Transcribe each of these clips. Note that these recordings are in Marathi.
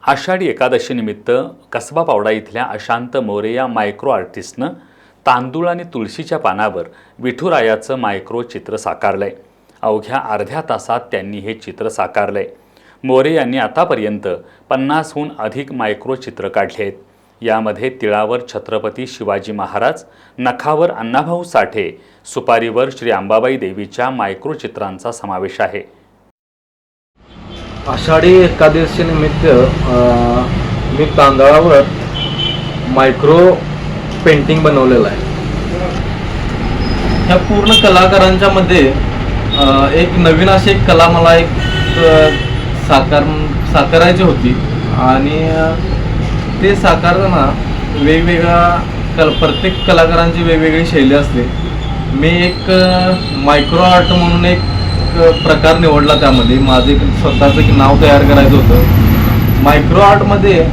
आषाढी एकादशीनिमित्त कसबा पावडा इथल्या अशांत मोरे या मायक्रो आर्टिस्टनं तांदूळ आणि तुळशीच्या पानावर विठुरायाचं मायक्रो चित्र साकारलंय। अवघ्या अर्ध्या तासात त्यांनी हे चित्र साकारलंय। मोरे यांनी आतापर्यंत 50हून अधिक मायक्रो चित्र काढले आहेत। यामध्ये तिळावर छत्रपती शिवाजी महाराज, नखावर अण्णाभाऊ साठे, सुपारीवर श्री अंबाबाई देवीच्या मायक्रो चित्रांचा समावेश आहे। आषाढी एकादशी निमित्त मी तांदळावर मायक्रो पेंटिंग बनवलेलं आहे। ह्या पूर्ण कलाकारांच्या मध्ये एक नवीन अशी एक कला मला एक साकारायची होती आणि ते साकारताना वेगवेगळ्या प्रत्येक कलाकारांची वेगवेगळी शैली असते। मी एक मायक्रो आर्ट म्हणून एक प्रकार निवडला। त्यामध्ये माझे स्वतःचं एक नाव तयार करायचं होतं। मायक्रो आर्टमध्ये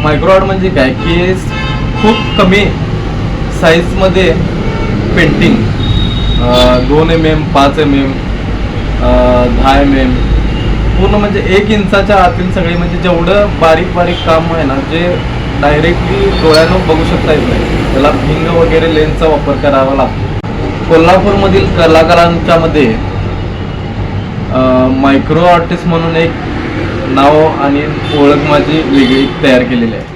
मायक्रो आर्ट म्हणजे काय की खूप कमी साईजमध्ये पेंटिंग 2 mm, 5 mm, 10 mm पूर्ण म्हणजे 1 इंचाच्या आतील सगळे म्हणजे जेवढं बारीक बारीक काम आहे ना, जे डायरेक्टली डोळ्यानं बघू शकता येत नाही, त्याला भिंग वगैरे लेन्सचा वापर करावा लागतो। कोल्हापूरमधील कलाकारांच्या मध्ये मायक्रो आर्टिस्ट म्हणून एक नाव आणि ओळख माझी वेगळी तयार केलेली आहे।